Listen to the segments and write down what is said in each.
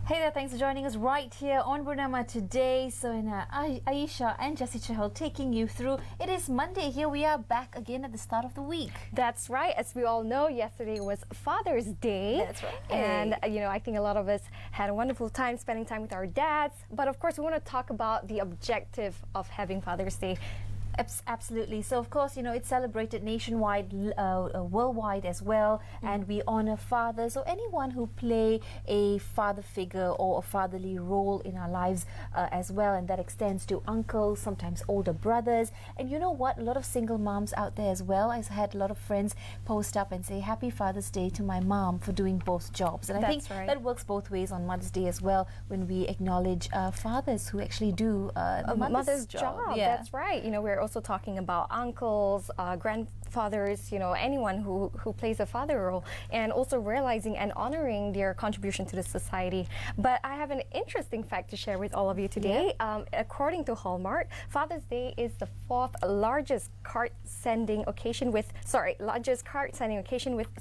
Hey there, thanks for joining us right here on Bernama today. Sonia, Aisha and Jessy taking you through. It is Monday. Here we are back again at the start of the week. That's right. As we all know, yesterday was Father's Day. That's right. And, I think a lot of us had a wonderful time spending time with our dads. But of course, we want to talk about the objective of having Father's Day. Absolutely. So, of course, it's celebrated nationwide, worldwide as well, and we honor fathers or anyone who play a father figure or a fatherly role in our lives as well, and that extends to uncles, sometimes older brothers. And you know what? A lot of single moms out there as well. I've had a lot of friends post up and say, Happy Father's Day to my mom for doing both jobs. And I think that works both ways on Mother's Day as well, when we acknowledge fathers who actually do the mother's job. Yeah. That's right. We're also talking about uncles, grandfathers, anyone who plays a father role, and also realizing and honoring their contribution to the society. But I have an interesting fact to share with all of you today. According to Hallmark, Father's Day is the fourth largest card sending occasion with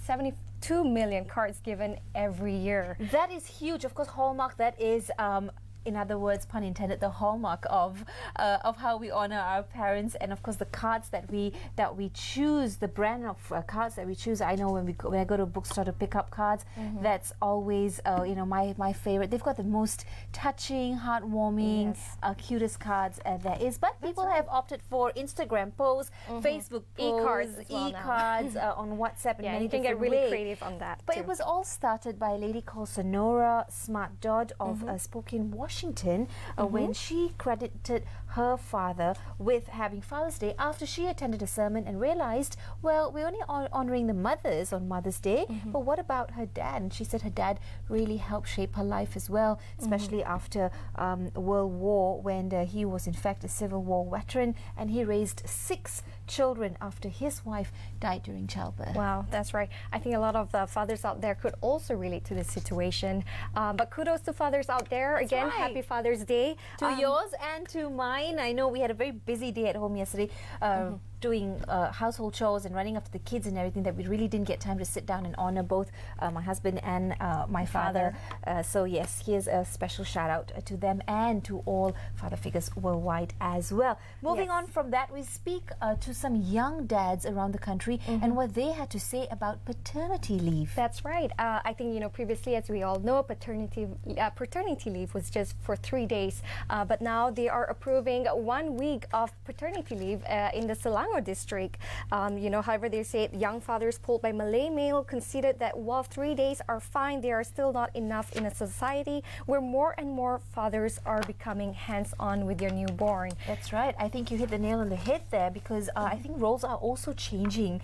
72 million cards given every year. That is huge. Of course, Hallmark, that is in other words, pun intended, the hallmark of how we honor our parents, and of course the cards that we choose, the brand of cards that we choose. I know when I go to a bookstore to pick up cards, that's always my favorite. They've got the most touching, heartwarming, cutest cards there is. But people have opted for Instagram posts, Facebook posts, e-cards on WhatsApp, and many you can get really creative on that. But it was all started by a lady called Sonia Smart Dodd of Spokane, Washington, when she credited her father with having Father's Day after she attended a sermon and realized, well, we're only honoring the mothers on Mother's Day, but what about her dad? And she said her dad really helped shape her life as well, especially after World War, when he was in fact a Civil War veteran, and he raised 6 children after his wife died during childbirth. Wow, that's right. I think a lot of fathers out there could also relate to this situation. But kudos to fathers out there. That's Again, right. Happy Father's Day. To yours and to mine. I know we had a very busy day at home yesterday, doing household chores and running after the kids and everything, that we really didn't get time to sit down and honor both my husband and my father. So yes, here's a special shout out to them and to all father figures worldwide as well. Moving on from that, we speak to some young dads around the country and what they had to say about paternity leave. That's right. I think, previously, as we all know, paternity leave was just for 3 days. But now they are approving 1 week of paternity leave in the Selangor district. However, they say young fathers polled by Malay Mail conceded that while 3 days are fine, they are still not enough in a society where more and more fathers are becoming hands-on with their newborn. That's right. I think you hit the nail on the head there, because I think roles are also changing,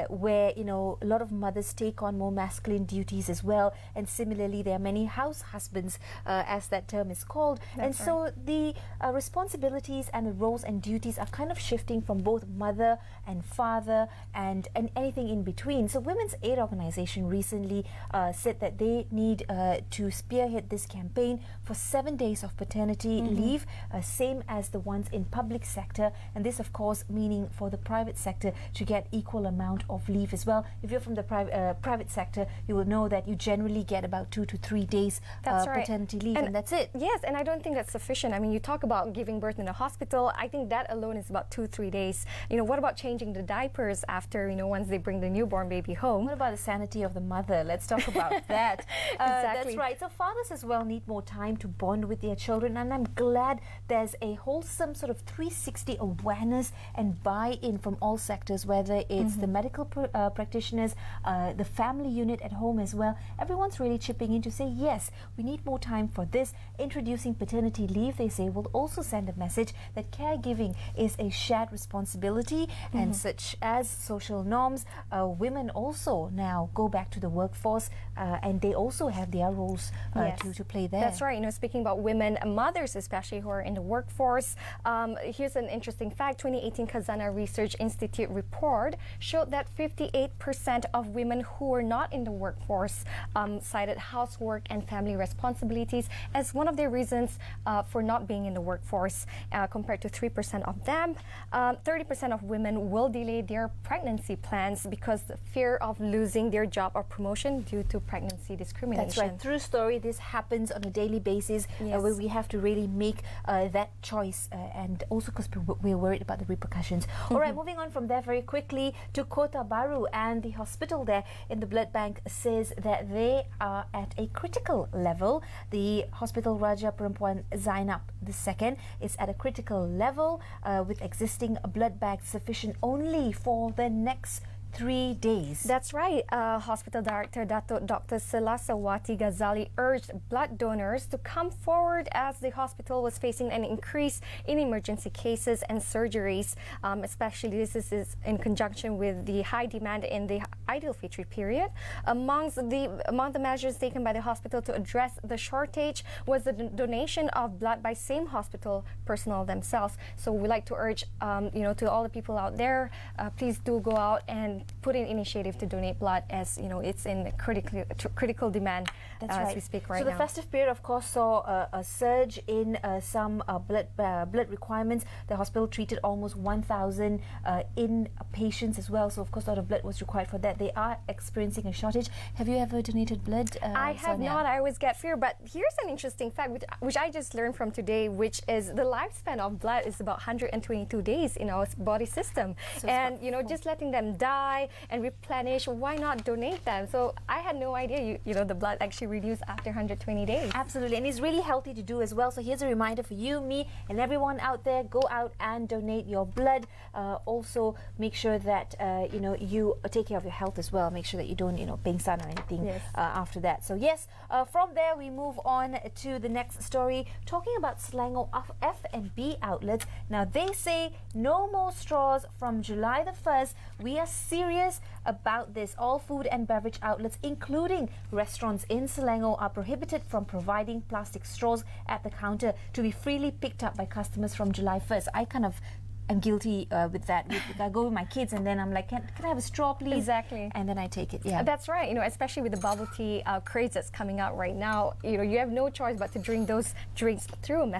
where a lot of mothers take on more masculine duties as well, and similarly there are many house husbands, as that term is called. So the responsibilities and the roles and duties are kind of shifting from both mother and father and anything in between. So Women's Aid Organization recently said that they need to spearhead this campaign for 7 days of paternity leave, same as the ones in public sector, and this of course meaning for the private sector to get equal amount of leave as well. If you're from the private sector, you will know that you generally get about 2 to 3 days paternity leave, and that's it. Yes, and I don't think that's sufficient. I mean, you talk about giving birth in a hospital. I think that alone is about 2-3 days. What about changing the diapers after, once they bring the newborn baby home? What about the sanity of the mother? Let's talk about that. Exactly. That's right. So fathers as well need more time to bond with their children, and I'm glad there's a wholesome sort of 360 awareness and buy-in from all sectors, whether it's the medical practitioners, the family unit at home as well. Everyone's really chipping in to say, yes, we need more time for this. Introducing paternity leave, they say, will also send a message that caregiving is a shared responsibility, and such as social norms, women also now go back to the workforce, and they also have their roles to play there. That's right. Speaking about women, mothers especially who are in the workforce, here's an interesting fact. 2018 Kazana Research Institute report showed that 58% of women who were not in the workforce cited housework and family responsibilities as one of their reasons for not being in the workforce, compared to 3% of them. 30% 40% of women will delay their pregnancy plans because the fear of losing their job or promotion due to pregnancy discrimination. That's right. True story. This happens on a daily basis where we have to really make that choice and also because we're worried about the repercussions. All right, moving on from there very quickly to Kota Baru, and the hospital there in the blood bank says that they are at a critical level. The Hospital Raja Perempuan Zainab II is at a critical level with existing blood bags sufficient only for the next 3 days. That's right. Hospital Director Datuk Dr. Selasawati Ghazali urged blood donors to come forward as the hospital was facing an increase in emergency cases and surgeries, especially this is in conjunction with the high demand in the Idul Fitri period. Among the measures taken by the hospital to address the shortage was the donation of blood by same hospital personnel themselves. So we like to urge, to all the people out there, please do go out and put in initiative to donate blood, as you know it's in critical demand as we speak right now. So the festive period, of course, saw a surge in some blood requirements. The hospital treated almost 1,000 in patients as well. So of course, a lot of blood was required for that. They are experiencing a shortage. Have you ever donated blood? I have Sonia? not. I always get fear. But here's an interesting fact, which I just learned from today, which is the lifespan of blood is about 122 days in our body system, so and just letting them die and replenish, why not donate them? So I had no idea the blood actually reduced after 120 days. Absolutely, and it's really healthy to do as well. So here's a reminder for you, me, and everyone out there: go out and donate your blood. Also, make sure that you take care of your health as well. Make sure that you don't pengsan or anything after that. So yes, from there we move on to the next story, talking about Selangor F&B outlets. Now they say no more straws from July the 1st. We are serious about this. All food and beverage outlets, including restaurants in Selangor, are prohibited from providing plastic straws at the counter to be freely picked up by customers from July 1st. I'm guilty with that. I go with my kids and then I'm like, can I have a straw, please? Exactly. And then I take it. Yeah, that's right. Especially with the bubble tea craze that's coming out right now. You have no choice but to drink those drinks through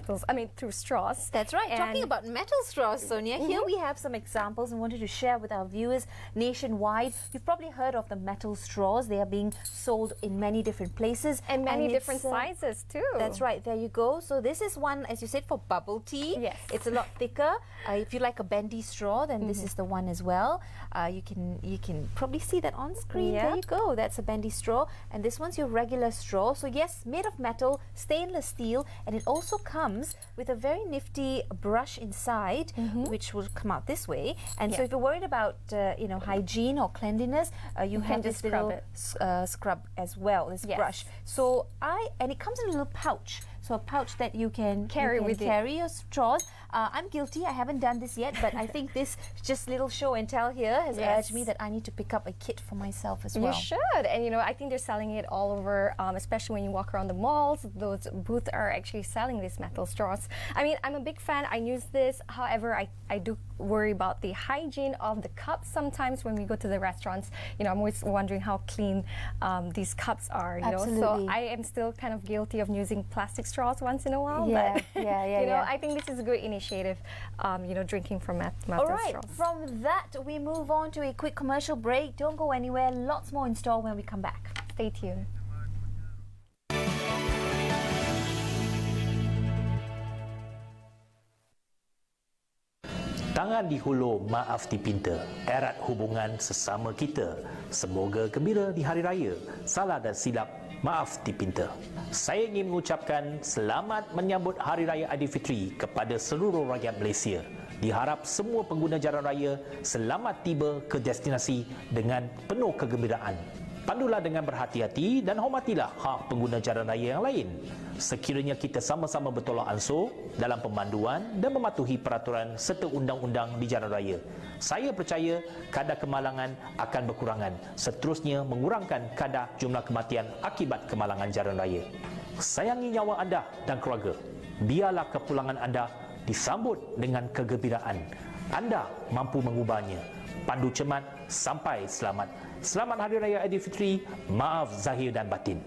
through straws. That's right. And talking about metal straws, Sonia, here we have some examples and wanted to share with our viewers nationwide. You've probably heard of the metal straws. They are being sold in many different places and many different sizes too. That's right. There you go. So this is one, as you said, for bubble tea. Yes. It's a lot thicker. If you like a bendy straw, then this is the one as well. You can probably see that on screen. Yeah. There you go. That's a bendy straw, and this one's your regular straw. So yes, made of metal, stainless steel, and it also comes with a very nifty brush inside, which will come out this way. And so if you're worried about hygiene or cleanliness, you have this little scrub as well. This brush. So and it comes in a little pouch. So a pouch that you can carry your straws. I'm guilty. I haven't done this yet, but I think this just little show and tell here has urged me that I need to pick up a kit for myself as well. You should. And I think they're selling it all over, especially when you walk around the malls. Those booths are actually selling these metal straws. I'm a big fan. I use this. However, I do worry about the hygiene of the cups sometimes when we go to the restaurants. I'm always wondering how clean these cups are. Absolutely. So I am still kind of guilty of using plastic straws once in a while. Yeah, but, I think this is a good initiative, drinking from metal straws. All right, from that we move on to a quick commercial break. Don't go anywhere. Lots more in store when we come back. Stay tuned. Tangan di hulur, maaf dipinta. Erat hubungan sesama kita. Semoga gembira di Hari Raya. Salah dan silap, maaf dipinta. Saya ingin mengucapkan selamat menyambut Hari Raya Aidilfitri kepada seluruh rakyat Malaysia. Diharap semua pengguna jalan raya selamat tiba ke destinasi dengan penuh kegembiraan. Pandulah dengan berhati-hati dan hormatilah hak pengguna jalan raya yang lain. Sekiranya kita sama-sama bertolak ansur dalam pemanduan dan mematuhi peraturan serta undang-undang di jalan raya, saya percaya kadar kemalangan akan berkurangan, seterusnya mengurangkan kadar jumlah kematian akibat kemalangan jalan raya. Sayangi nyawa anda dan keluarga. Biarlah kepulangan anda disambut dengan kegembiraan. Anda mampu mengubahnya. Pandu cermat sampai selamat. Selamat Hari Raya Aidilfitri. Maaf zahir dan batin.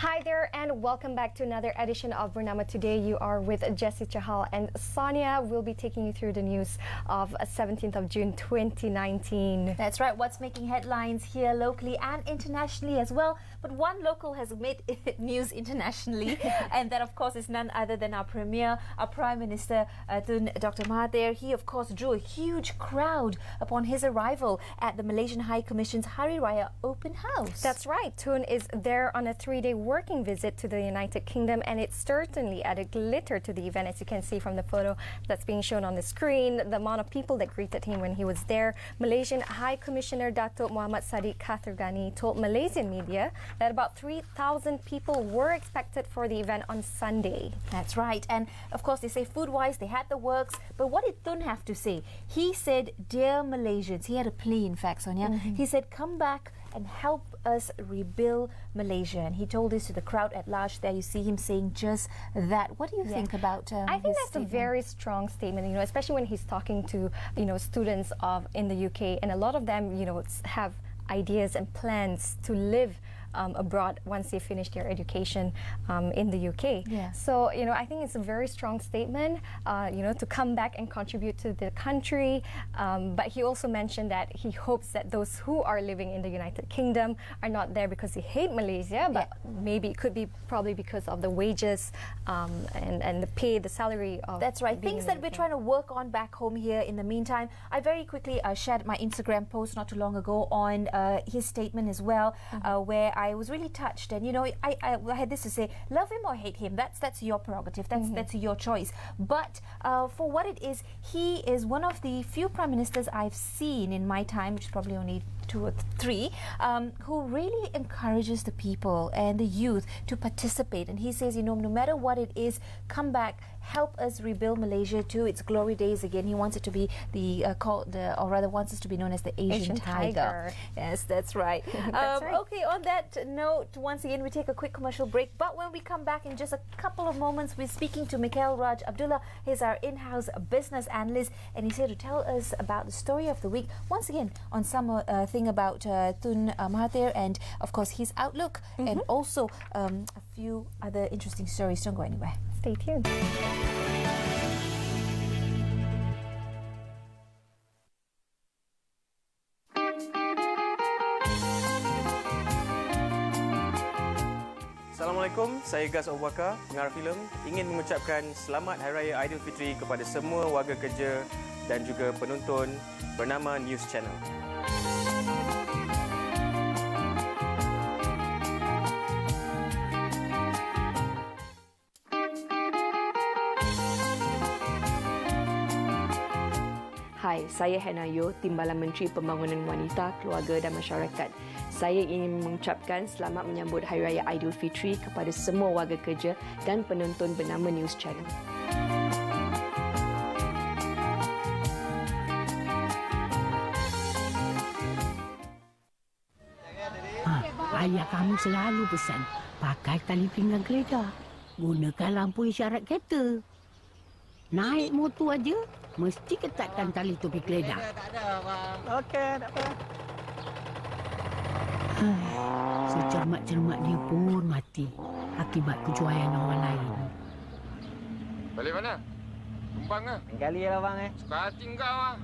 Hi there and welcome back to another edition of Bernama. Today you are with Jessy and Sonia will be taking you through the news of 17th of June 2019. That's right, what's making headlines here locally and internationally as well. But one local has made news internationally and that of course is none other than our Premier, our Prime Minister Dr. Mahathir. He of course drew a huge crowd upon his arrival at the Malaysian High Commission's Hari Raya Open House. That's right, Tun is there on a 3-day working visit to the United Kingdom, and it certainly added glitter to the event, as you can see from the photo that's being shown on the screen. The amount of people that greeted him when he was there. Malaysian High Commissioner Datuk Muhammad Sadiq Khatergani told Malaysian media that about 3,000 people were expected for the event on Sunday. That's right, and of course they say food-wise they had the works, but what did Tun have to say? He said, "Dear Malaysians," he had a plea in fact, Sonia. He said, "Come back and help us rebuild Malaysia." And he told this to the crowd at large. There you see him saying just that. What do you think about I think his that's statement? a very strong statement, especially when he's talking to, students in the UK, and a lot of them, have ideas and plans to live abroad once they finish their education in the UK. Yeah. So, I think it's a very strong statement, to come back and contribute to the country. But he also mentioned that he hopes that those who are living in the United Kingdom are not there because they hate Malaysia, but maybe it could be probably because of the wages and the pay, the salary of That's right. being Things in the that we're UK. trying to work on back home here in the meantime. I very quickly shared my Instagram post not too long ago on his statement as well, where I was really touched. And, I had this to say, love him or hate him, that's your prerogative, that's your choice. But for what it is, he is one of the few prime ministers I've seen in my time, which is probably only 2 or 3, who really encourages the people and the youth to participate. And he says, no matter what it is, come back, help us rebuild Malaysia to its glory days again. He wants it to be wants us to be known as the Asian Tiger. Yes, that's right. That's right. Okay, on that note, once again, we take a quick commercial break. But when we come back in just a couple of moments, we're speaking to Mikhail Raj Abdullah. He's our in-house business analyst, and he's here to tell us about the story of the week. Once again, on some thing about Tun Mahathir and, of course, his outlook, and also a few other interesting stories. Don't go anywhere. Stay tuned. Assalamualaikum, saya Gas Abu Bakar, pengarah filem, ingin mengucapkan Selamat Hari Raya Aidilfitri kepada semua warga kerja dan juga penonton Bernama News Channel. Hai, saya Henayo, Timbalan Menteri Pembangunan Wanita, Keluarga dan Masyarakat. Saya ingin mengucapkan selamat menyambut Hari Raya Aidilfitri kepada semua warga kerja dan penonton Bernama News Channel. Ayah kamu selalu pesan, pakai tali pinggang kereta. Gunakan lampu isyarat kereta. Naik motor aja, mesti ketatkan tali topi keledar. Tak ada, Abang. Okey, tak apa. Secermat-cermat dia pun mati akibat kejuaian orang lain. Balik mana? Tumpang ke? Lain kali lah, Abang. Suka hati kau lah.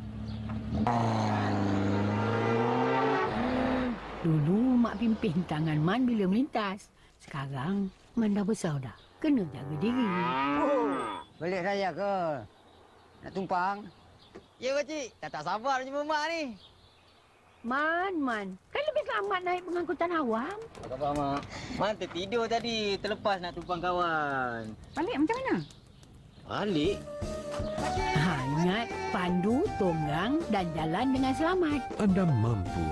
Dulu mak pimpin tangan Man bila melintas. Sekarang Man dah besar dah. Kena jaga diri. Balik raya ke? Nak tumpang? Ya, pakcik. Tak sabar nak jumpa mak ni. Man. Kan lebih selamat naik pengangkutan awam. Apa khabar, Mak? Man tertidur tadi. Terlepas nak tumpang kawan. Balik macam mana? Balik? Ingat, pandu, tonggang dan jalan dengan selamat. Anda mampu.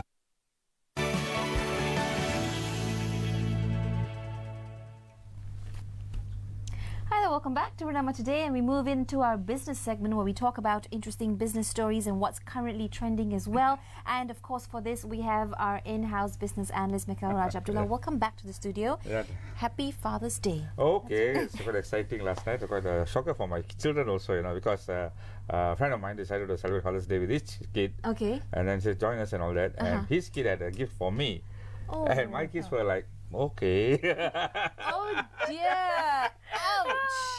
Hi there, welcome back to Bernama Today, and we move into our business segment where we talk about interesting business stories and what's currently trending as well. And of course, for this, we have our in-house business analyst, Mikhail Raj Abdullah. Welcome back to the studio. Yeah. Happy Father's Day. Okay, it's quite exciting last night. Quite a shocker for my children also, because a friend of mine decided to celebrate Father's Day with his kid. Okay. And then she joined us and all that. And his kid had a gift for me. Oh. And my kids were like, okay. Oh dear! Ouch!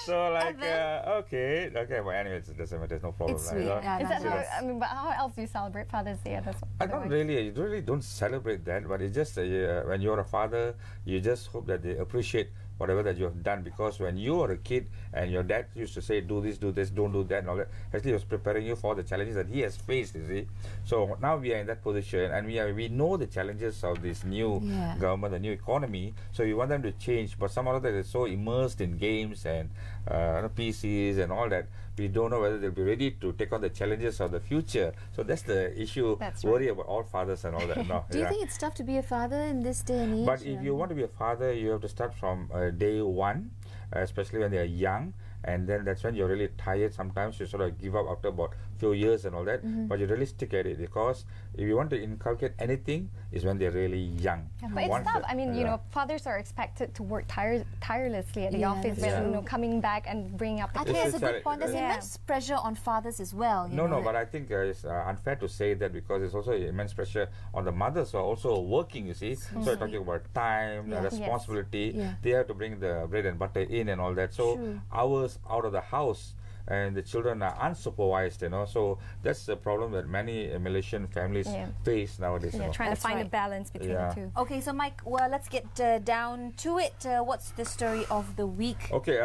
So like, Evan? okay, but anyway, it doesn't matter. There's no problem. It's right? sweet. Yeah, Is that nice. how, I mean, but how else do you celebrate Father's Day? I don't really don't celebrate that, but it's just when you're a father, you just hope that they appreciate whatever that you have done, because when you were a kid and your dad used to say do this, don't do that and all that, actually he was preparing you for the challenges that he has faced, you see. So now we are in that position, and we know the challenges of this new government, the new economy, so we want them to change, but some of them is so immersed in games and PCs and all that, we don't know whether they'll be ready to take on the challenges of the future. So that's the issue. That's worry about all fathers and all that. No, Do you think it's tough to be a father in this day and age? but if you want to be a father, you have to start from day one, especially when they are young, and then that's when you're really tired. Sometimes you sort of give up after about few years and all that, but you really stick at it, because if you want to inculcate anything, is when they're really young. Yeah, but it's tough. I mean, you know, fathers are expected to work tirelessly at the office, but you know, coming back and bringing up the I think kids. that's a good point. There's immense pressure on fathers as well. You know, but I think it's unfair to say that, because there's also immense pressure on the mothers who are also working, you see. So you're talking about time, responsibility. They have to bring the bread and butter in and all that. So hours out of the house, and the children are unsupervised, you know. So that's the problem that many Malaysian families face nowadays. Yeah, trying to find a balance between the two. Okay, so Mike, well, let's get down to it. What's the story of the week? Okay,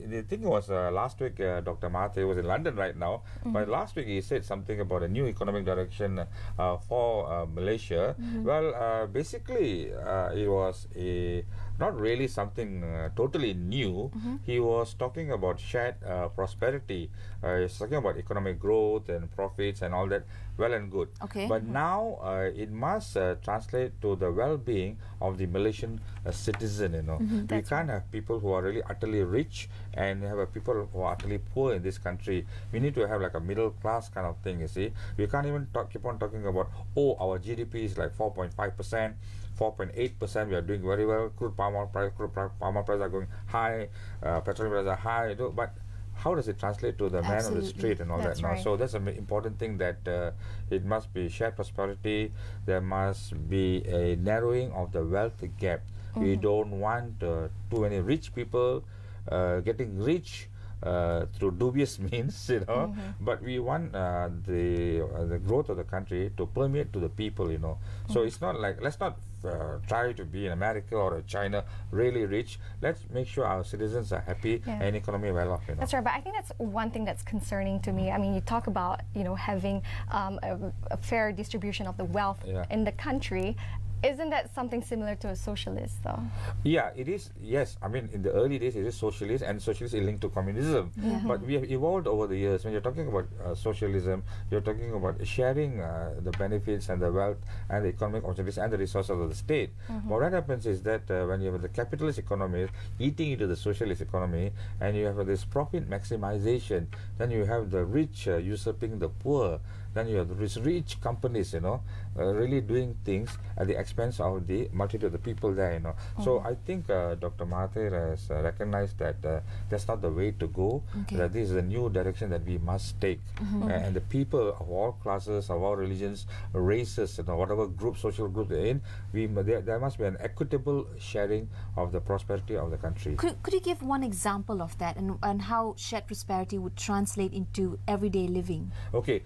the thing was last week Dr. Mahathir was in London right now, but last week he said something about a new economic direction for Malaysia. Well, basically it was not really something totally new. He was talking about shared prosperity. He's talking about economic growth and profits and all that, well and good. Okay. But now it must translate to the well-being of the Malaysian citizen, you know. We can't have people who are really utterly rich and have people who are utterly poor in this country. We need to have like a middle class kind of thing, you see. We can't even keep on talking about, oh, our GDP is like 4.5%. 4.8%, we are doing very well. Crude palm oil prices are going high, petroleum prices are high. But how does it translate to the man on the street and all that? Now, so that's an important thing, that it must be shared prosperity. There must be a narrowing of the wealth gap. We don't want too many rich people getting rich through dubious means, you know, but we want the growth of the country to permeate to the people, you know. So it's not like, let's not try to be in America or China really rich. Let's make sure our citizens are happy and economy well off, you know. That's right, but I think that's one thing that's concerning to me. I mean, you talk about, you know, having a fair distribution of the wealth in the country. Isn't that something similar to a socialist, though? Yeah, it is. Yes, I mean, in the early days, it is socialist, and socialist is linked to communism. But we have evolved over the years. When you're talking about socialism, you're talking about sharing the benefits and the wealth and the economic opportunities and the resources of the state. But what happens is that when you have the capitalist economy eating into the socialist economy, and you have this profit maximization, then you have the rich usurping the poor. Then you have these rich companies, you know, really doing things at the expense of the multitude of the people there, you know. So I think Dr. Mahathir has recognized that that's not the way to go. That this is a new direction that we must take, and the people of all classes, of all religions, races, you know, whatever group, social group they're in, there must be an equitable sharing of the prosperity of the country. Could you give one example of that, and how shared prosperity would translate into everyday living? Okay.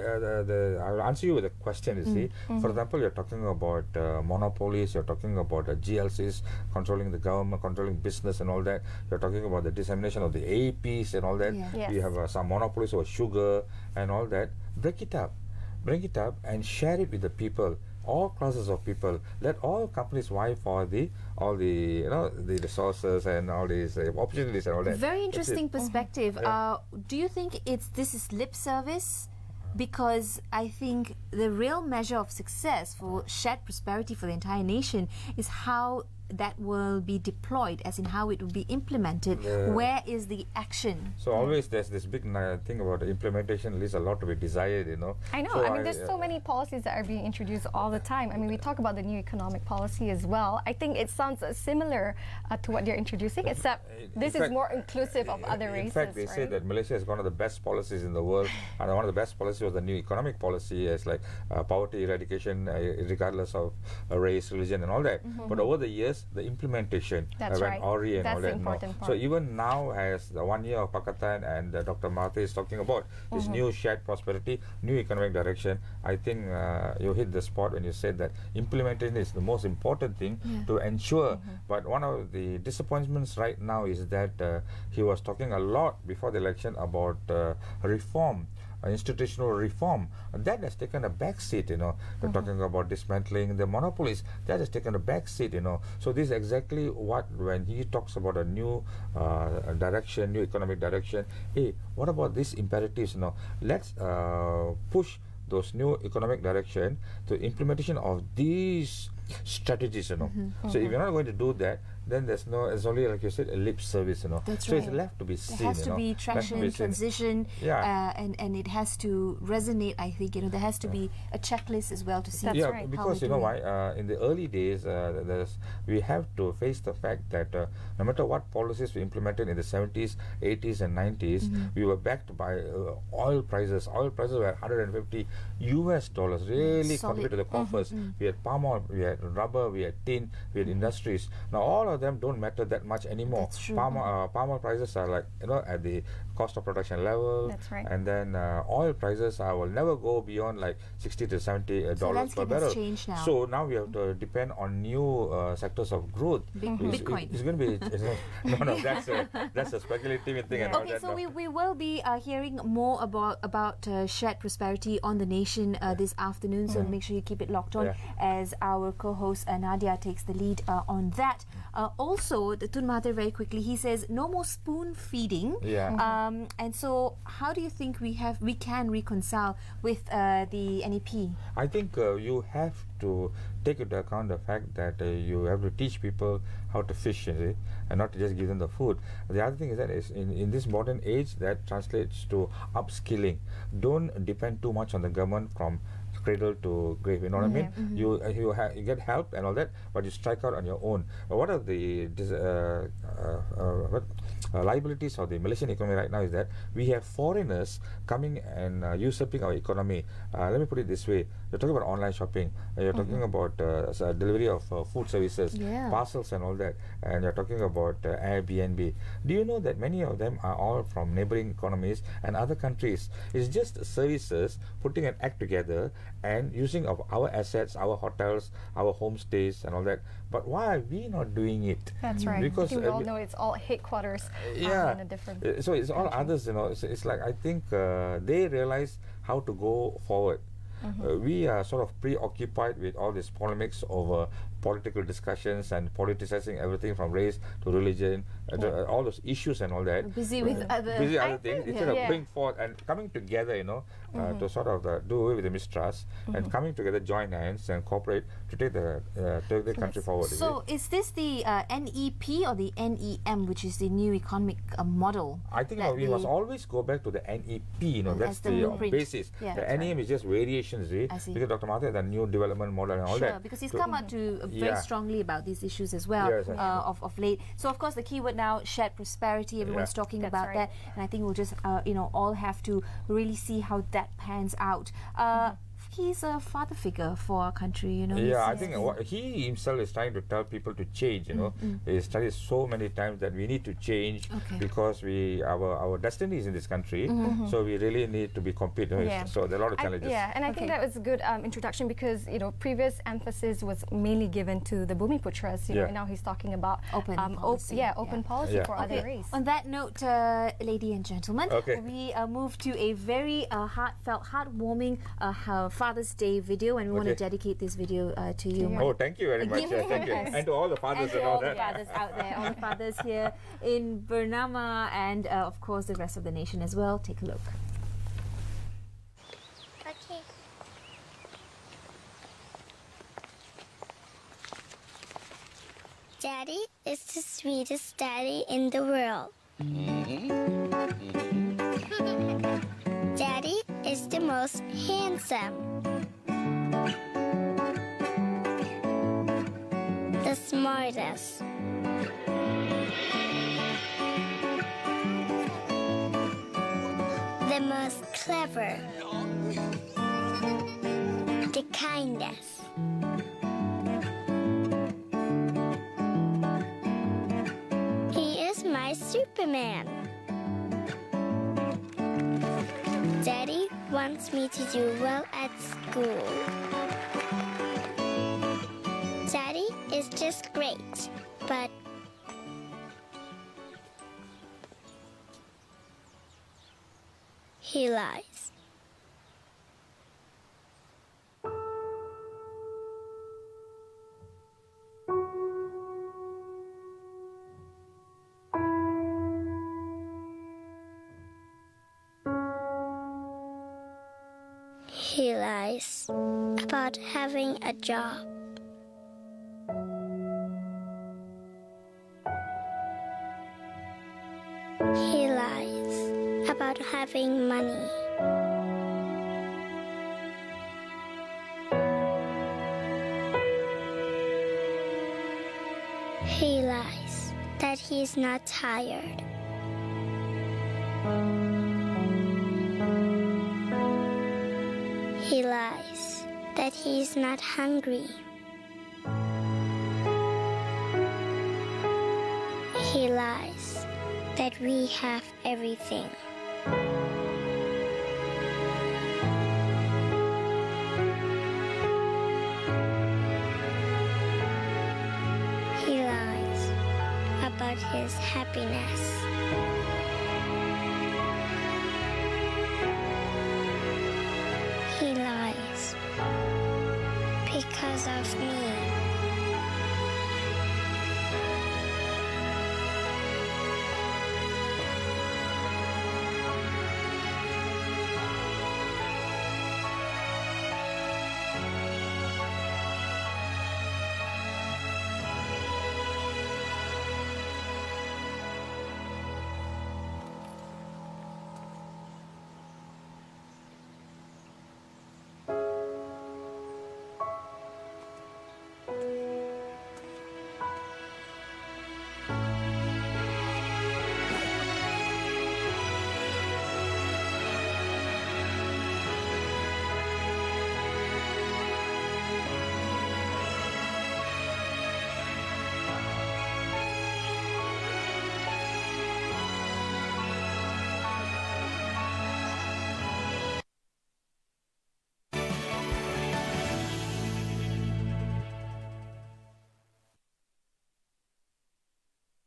I'll answer you with a question, you see. For example, you're talking about monopolies, you're talking about GLCs controlling the government, controlling business and all that. You're talking about the dissemination of the APs and all that. We have some monopolies over sugar and all that. Bring it up and share it with the people, all classes of people. Let all companies vie for all the you know, the resources and all these opportunities and all that. Very interesting perspective. Do you think this is lip service? Because I think the real measure of success for shared prosperity for the entire nation is how that will be deployed, as in how it will be implemented. Where is the action? So always there's this big thing about the implementation leaves a lot to be desired, you know. I know. So I mean, there's so many policies that are being introduced all the time. I mean, we talk about the new economic policy as well. I think it sounds similar to what you're introducing, except this is more inclusive of other races. In fact, they say that Malaysia has one of the best policies in the world, and one of the best policies was the new economic policy, as like poverty eradication, regardless of race, religion, and all that. But over the years, just the implementation. That's when right. Ori and That's all the that. important So part. even now, as the 1 year of Pakatan and Dr. Mahathir is talking about this new shared prosperity, new economic direction, I think you hit the spot when you said that implementation is the most important thing to ensure. But one of the disappointments right now is that he was talking a lot before the election about reform, institutional reform. That has taken a back seat, They're talking about dismantling the monopolies. That has taken a back seat, So this is exactly what, when he talks about a new direction, new economic direction, hey, what about these imperatives, Let's push those new economic direction to implementation of these strategies, So if you're not going to do that, then it's only, like you said, a lip service, That's so right. it's left to be seen. There has to be Left to traction, be seen. transition, Yeah. and it has to resonate. I think there has to be a checklist as well to see. That's Yeah, right. because you know why? In the early days, we have to face the fact that no matter what policies we implemented in the 70s, 80s, and 90s, we were backed by oil prices. Oil prices were $150 US, really Solid. committed to the coffers. We had palm oil, we had rubber, we had tin, we had industries. Now all of them don't matter that much anymore. That's true. Palm oil prices are like at the cost of production level. That's right. And then oil prices will never go beyond like $60 to $70 So per landscape barrel. has changed now. So now we have to depend on new sectors of growth. Bitcoin. It's going to be no. That's a speculative thing. And all Okay, that, so no. we will be hearing more about shared prosperity on the nation this afternoon. So make sure you keep it locked on as our co-host Nadia takes the lead on that. Also, the Tun Mahathir, very quickly, he says no more spoon feeding. Yeah. And so, how do you think we can reconcile with the NEP? I think you have to take into account the fact that you have to teach people how to fish, and not to just give them the food. The other thing is that in this modern age, that translates to upskilling. Don't depend too much on the government from cradle to grave, you know what I mean? You get help and all that, but you strike out on your own. What are the liabilities of the Malaysian economy right now is that we have foreigners coming and usurping our economy. Let me put it this way: you're talking about online shopping, you're talking about delivery of food services, parcels and all that, and you're talking about Airbnb. Do you know that many of them are all from neighboring economies and other countries? It's just services putting an act together and using of our assets, our hotels, our homestays and all that. But why are we not doing it? That's right. Because I think we all know it's all headquarters in a different so it's all country. others, it's like I think they realize how to go forward. We are sort of preoccupied with all these polemics over political discussions and politicizing everything from race to religion, all those issues and all that. Busy with other things instead of bring forth and coming together, to sort of do away with the mistrust and coming together, join hands and cooperate to take the country forward. So is this the NEP or the NEM, which is the new economic model? I think we must always go back to the NEP. That's the the blueprint. basis. Yeah, The that's NEM is just variations, I see. because Dr. Mahathir had a new development model and all that. Sure, because he's come out to very strongly about these issues as well Yes, actually. of late. So of course the keyword now, shared prosperity. Everyone's talking That's about right. that, and I think we'll just all have to really see how that pans out. He's a father figure for our country, Yeah, I think what he himself is trying to tell people to change. He's studied so many times that we need to change because our destiny is in this country, so we really need to be competent. So there are a lot of challenges. And I think that was a good introduction because previous emphasis was mainly given to the Bumiputras. And now he's talking about open policy. Open policy for other race. On that note, lady and gentlemen, we move to a very heartfelt, heartwarming Father's Day video, and we want to dedicate this video to you. Oh, thank you very much. Thank you. And to all the fathers and and all all the that. fathers out there, all the fathers here in Bernama, and of course the rest of the nation as well. Take a look. Okay. Daddy is the sweetest daddy in the world. Daddy is the most handsome. The smartest. The most clever. The kindest. Superman. Daddy wants me to do well at school. Daddy is just great, but he lies. He lies about having a job. He lies about having money. He lies that he's not tired. He lies that he's not hungry. He lies that we have everything. He lies about his happiness. He lies because of me.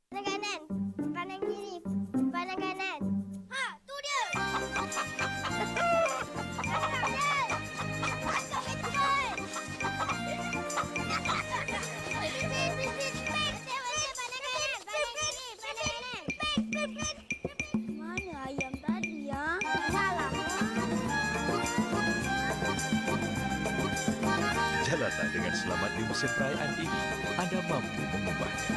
Pandang kanan, pandang kiri, pandang kanan. Ha, tu dia. Mana ayam tadi ya? Salah. Jalanlah dengan selamat di musim perayaan ini. Anda mampu mengubahnya.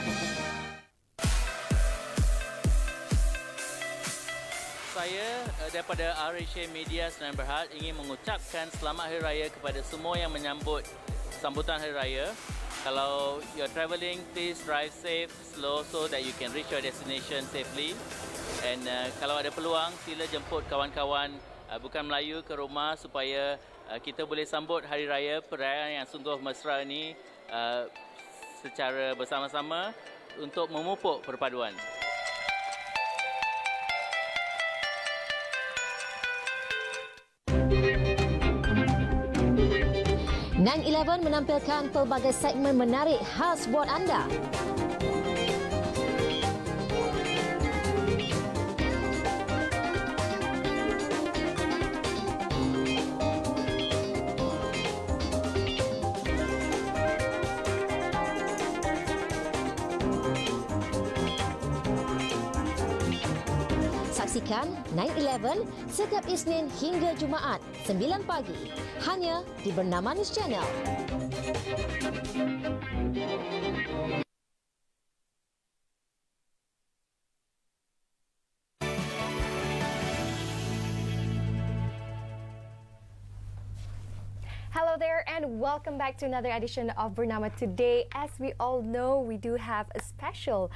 Saya daripada RHA Media Senayan Berhad ingin mengucapkan selamat Hari Raya kepada semua yang menyambut sambutan Hari Raya. Kalau you're travelling, please drive safe, slow so that you can reach your destination safely. And kalau ada peluang, sila jemput kawan-kawan bukan Melayu ke rumah supaya kita boleh sambut Hari Raya perayaan yang sungguh mesra ini secara bersama-sama untuk memupuk perpaduan. 9/11 menampilkan pelbagai segmen menarik khas buat anda. Saksikan 9/11 setiap Isnin hingga Jumaat 9 pagi hanya di Bernama News Channel. Hello there, and welcome back to another edition of Bernama. Today, as we all know, we do have a special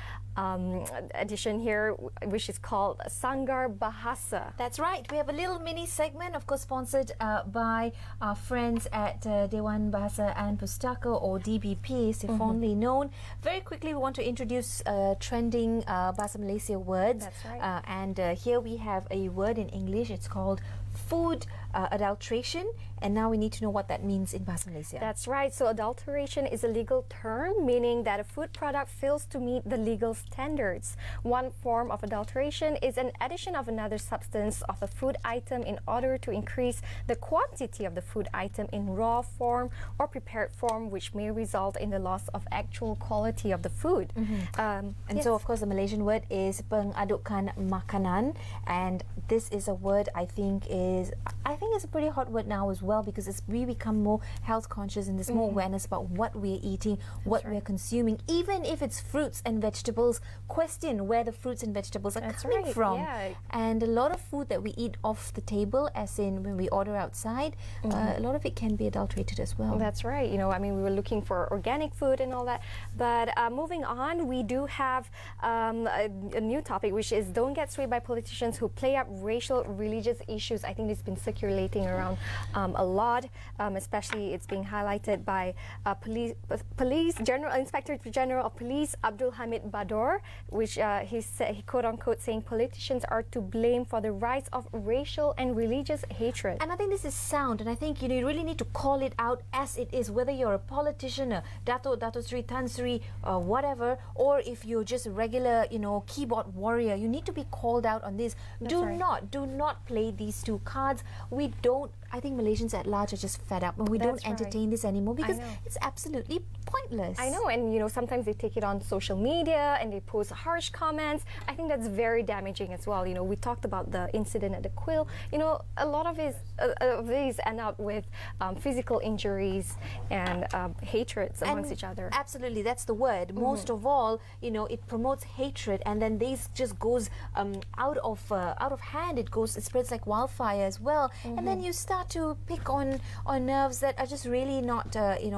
edition here, which is called Sanggar Bahasa. That's right. We have a little mini segment, of course, sponsored by our friends at Dewan Bahasa and Pustaka, or DBP, as they're fondly known. Very quickly, we want to introduce trending Bahasa Malaysia words. That's right. And here we have a word in English. It's called food adulteration, and now we need to know what that means in Bahasa Malaysia. That's right. So adulteration is a legal term meaning that a food product fails to meet the legal standards. One form of adulteration is an addition of another substance of a food item in order to increase the quantity of the food item in raw form or prepared form, which may result in the loss of actual quality of the food. So, of course, the Malaysian word is pengadukan makanan, and this is a word I think is a pretty hot word now as well, because as we become more health conscious and there's more awareness about what we're eating, what we're consuming, even if it's fruits and vegetables, question where the fruits and vegetables are coming from. Yeah. And a lot of food that we eat off the table, as in when we order outside, a lot of it can be adulterated as well. That's right. You know, I mean, we were looking for organic food and all that. But moving on, we do have a new topic, which is don't get swayed by politicians who play up racial, religious issues. I think it's been circulating around a lot, especially it's being highlighted by Inspector General of Police Abdul Hamid Bador, which he quote unquote saying politicians are to blame for the rise of racial and religious hatred. And I think this is sound, and I think you really need to call it out as it is, whether you're a politician, a Dato Sri, Tan Sri, whatever, or if you're just a regular, keyboard warrior, you need to be called out on this. Do not play these two cards. I think Malaysians at large are just fed up, and we don't entertain this anymore because it's absolutely pointless. I know, and sometimes they take it on social media and they post harsh comments. I think that's very damaging as well. We talked about the incident at the Quill. A lot of these end up with physical injuries and hatreds amongst each other. Absolutely, that's the word. Most of all, it promotes hatred, and then this just goes out of hand. It spreads like wildfire as well, and then you start to pick on nerves that are just really not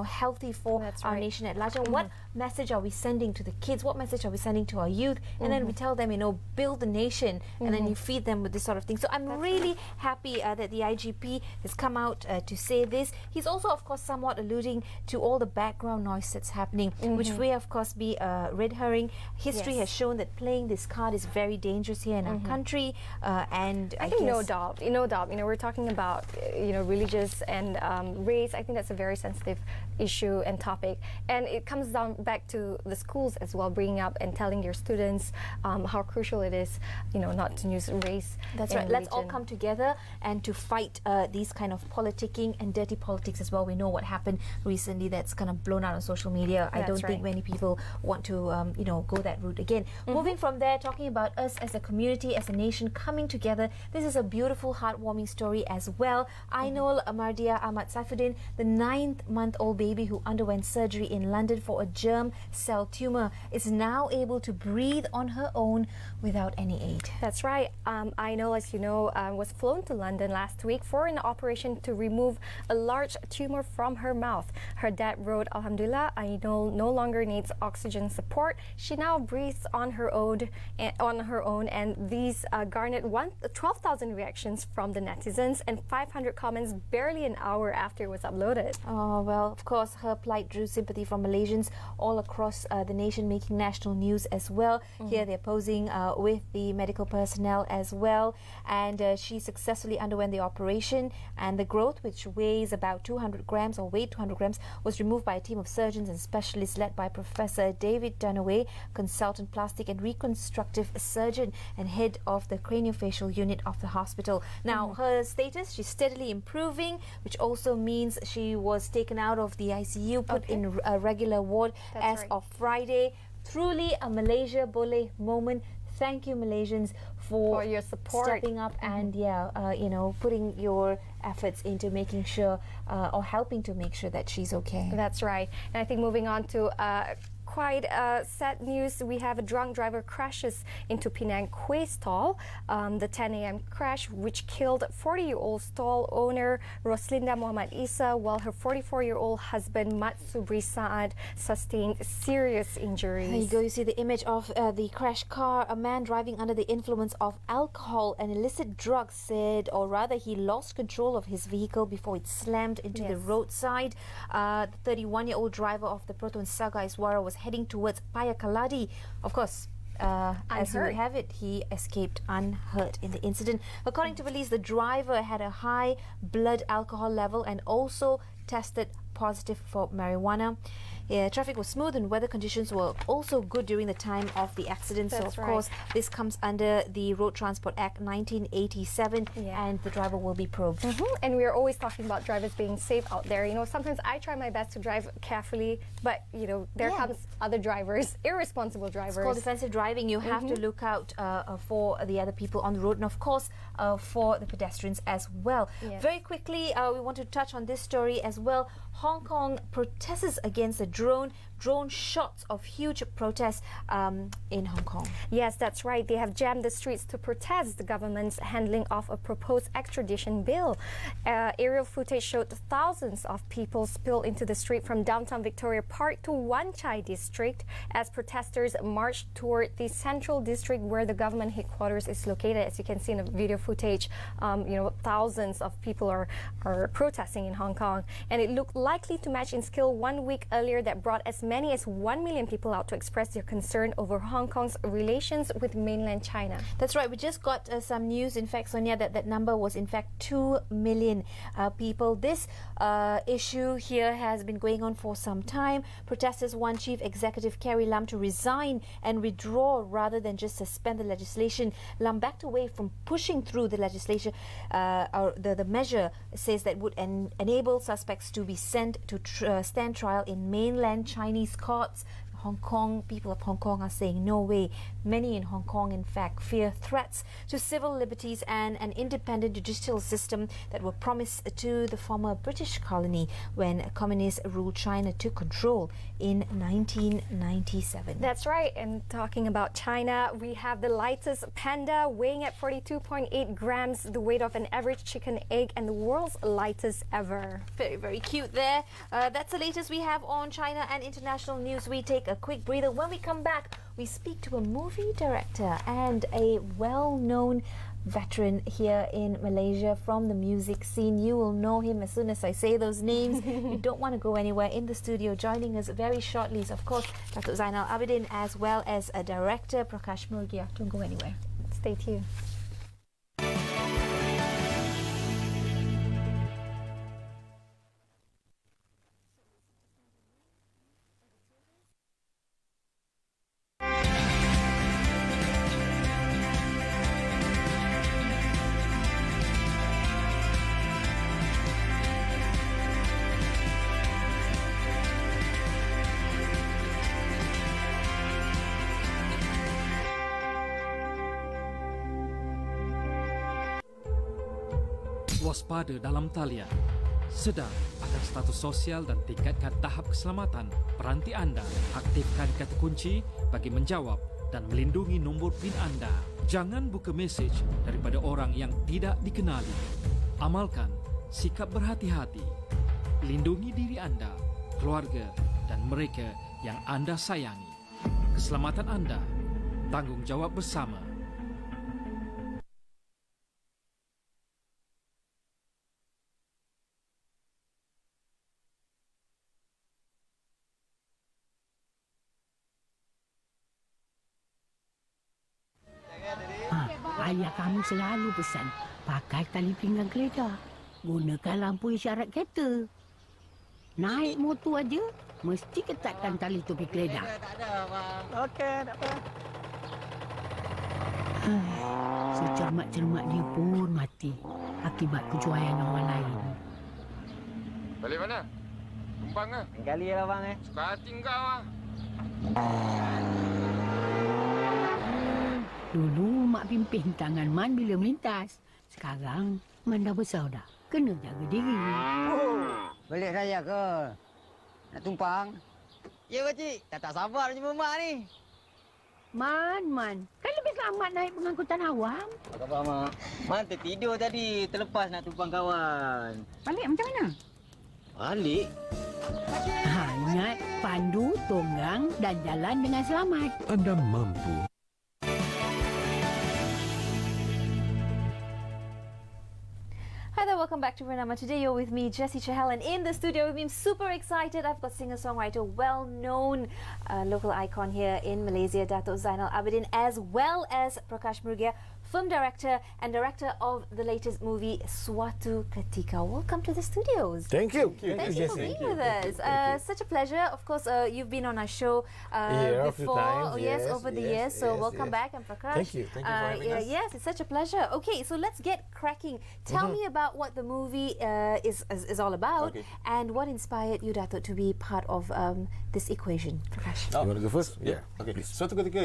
healthy for our nation at large. And what message are we sending to the kids? What message are we sending to our youth? And then we tell them, build the nation, and then you feed them with this sort of thing. So I'm really happy that the IGP has come out to say this. He's also, of course, somewhat alluding to all the background noise that's happening, which may, of course, be a red herring. History has shown that playing this card is very dangerous here in our country, and I think no doubt. We're talking about religious and race. I think that's a very sensitive issue and topic, and it comes down back to the schools as well, bringing up and telling your students how crucial it is, not to use race. That's right. Let's all come together and to fight these kind of politicking and dirty politics as well. We know what happened recently that's kind of blown out on social media. I don't think many people want to go that route again. Moving from there, talking about us as a community, as a nation coming together, this is a beautiful, heartwarming story as well. Ainul Mardia Ahmad Saifuddin, the 9-month-old baby who underwent surgery in London for a germ cell tumour, is now able to breathe on her own without any aid. That's right. Ainul, as you know, was flown to London last week for an operation to remove a large tumour from her mouth. Her dad wrote, "Alhamdulillah, Ainul no longer needs oxygen support. She now breathes on her own, and these garnered 12,000 reactions from the netizens and 500 comments barely an hour after it was uploaded." Oh, well, of course, her plight drew sympathy from Malaysians all across the nation, making national news as well. Here they're posing with the medical personnel as well, and she successfully underwent the operation, and the growth, which weighs about 200 grams or weighed 200 grams, was removed by a team of surgeons and specialists led by Professor David Dunaway, consultant plastic and reconstructive surgeon and head of the craniofacial unit of the hospital. Now, her status, she's steadily improving, which also means she was taken out of the ICU, put in a regular ward of Friday. Truly a Malaysia Boleh moment. Thank you, Malaysians, for your support, stepping up and putting your efforts into making sure or helping to make sure that she's okay. That's right. And I think moving on to quite sad news. We have a drunk driver crashes into Penang Kueh stall. The 10 a.m. crash, which killed 40-year-old stall owner Roslinda Muhammad Isa, while her 44-year-old husband Mat Subri Saad sustained serious injuries. There you go. You see the image of the crash car. A man driving under the influence of alcohol and illicit drugs said, or rather, he lost control of his vehicle before it slammed into the roadside. The 31-year-old driver of the Proton Saga Iswara was heading towards Payakaladi. Of course, as you have it, he escaped unhurt in the incident. According to police, the driver had a high blood alcohol level and also tested positive for marijuana. Traffic was smooth and weather conditions were also good during the time of the accident. So, of course, this comes under the Road Transport Act 1987 and the driver will be probed. And we are always talking about drivers being safe out there. You know, sometimes I try my best to drive carefully, but, you know, there comes other drivers, irresponsible drivers. It's called defensive driving. You have to look out for the other people on the road and, of course, for the pedestrians as well. Very quickly, we want to touch on this story as well. Hong Kong protests against the drone shots of huge protests in Hong Kong. Yes, that's right. They have jammed the streets to protest the government's handling of a proposed extradition bill. Aerial footage showed thousands of people spill into the street from downtown Victoria Park to Wan Chai district as protesters marched toward the central district where the government headquarters is located. As you can see in the video footage, you know, thousands of people are protesting in Hong Kong, and it looked likely to match in scale 1 week earlier that brought as many as 1 million people out to express their concern over Hong Kong's relations with mainland China. That's right. We just got some news, in fact, Sonia, that number was in fact 2 million people. This issue here has been going on for some time. Protesters want Chief Executive Carrie Lam to resign and withdraw rather than just suspend the legislation. Lam backed away from pushing through the legislation. The measure says that would enable suspects to be sent to stand trial in mainland Chinese courts. Hong Kong, people of Hong Kong are saying no way. Many in Hong Kong, in fact, fear threats to civil liberties and an independent judicial system that were promised to the former British colony when communist ruled China took control in 1997. That's right. And talking about China, we have the lightest panda weighing at 42.8 grams, the weight of an average chicken egg, and the world's lightest ever. Very, very cute there. That's the latest we have on China and international news. We take a quick breather. When we come back, we speak to a movie director and a well-known veteran here in Malaysia from the music scene. You will know him as soon as I say those names. You don't want to go anywhere. In the studio, joining us very shortly is, of course, Dr. Zainal Abidin, as well as a director, Prakash Murgia. Don't go anywhere. Stay tuned. Waspada dalam talian. Sedar akan status sosial dan tingkatkan tahap keselamatan peranti anda. Aktifkan kata kunci bagi menjawab dan melindungi nombor PIN anda. Jangan buka mesej daripada orang yang tidak dikenali. Amalkan sikap berhati-hati. Lindungi diri anda, keluarga dan mereka yang anda sayangi. Keselamatan anda, tanggungjawab bersama. Ayah kamu selalu pesan, pakai tali pinggang kereta. Gunakan lampu isyarat kereta. Naik motor aja, mesti ketatkan tali topi kereta. Tak ada, Abang. Okey, tak apa. Secermat-cermat dia pun mati akibat kejuaian orang lain. Balik mana? Tumpang ke? Lain kali lah, Abang. Suka hati kau lah. Dulu mak pimpin tangan Man bila melintas. Sekarang Man dah besar dah. Kena jaga diri. Balik raya ke? Nak tumpang? Ya pakcik, tak sabar jumpa mak ni. Man. Kan lebih selamat naik pengangkutan awam. Apa khabar mak? Man tertidur tadi, terlepas nak tumpang kawan. Balik macam mana? Balik? Ingat, pandu, tonggang dan jalan dengan selamat. Anda mampu. Hi there, welcome back to Bernama. Today you're with me, Jessy, and in the studio with me, I'm super excited. I've got singer-songwriter, well-known local icon here in Malaysia, Dato' Zainal Abidin, as well as Prakash Murugia, film director and director of the latest movie, Suatu Ketika. Welcome to the studios. Thank you. Thank you for being with us. Such a pleasure. Of course, you've been on our show before. Times, yes, over the years. So welcome back, and Prakash. Thank you. Thank you for having us. Yes, it's such a pleasure. Okay, so let's get cracking. Tell me about what the movie is all about, and what inspired you, Dato', to be part of this equation. Prakash. You want to go first? Yeah. Okay. Suatu Ketika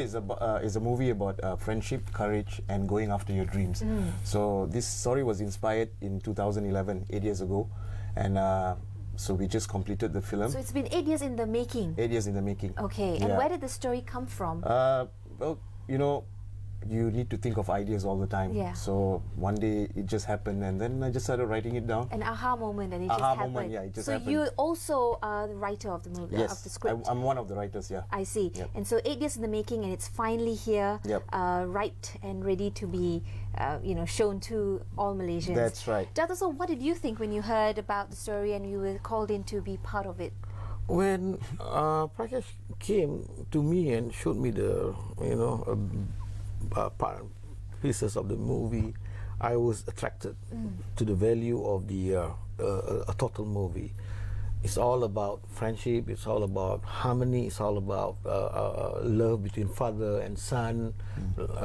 is a movie about friendship, courage, and going after your dreams. So this story was inspired in 2011, 8 years ago, and so we just completed the film. So it's been 8 years in the making. 8 years in the making. Okay. And where did the story come from? Well, you know, you need to think of ideas all the time. Yeah. So one day it just happened, and then I just started writing it down. An aha moment, and it Aha just happened. moment, yeah, it just so happened. you also are the writer of the movie, Yes, of the script. I'm one of the writers. Yeah. I see. Yep. And so 8 years in the making, and it's finally here, Yep. ripe and ready to be, shown to all Malaysians. That's right. Dato', so what did you think when you heard about the story and you were called in to be part of it? When Prakash came to me and showed me the, pieces of the movie, I was attracted to the value of the a total movie. It's all about friendship. It's all about harmony. It's all about love between father and son.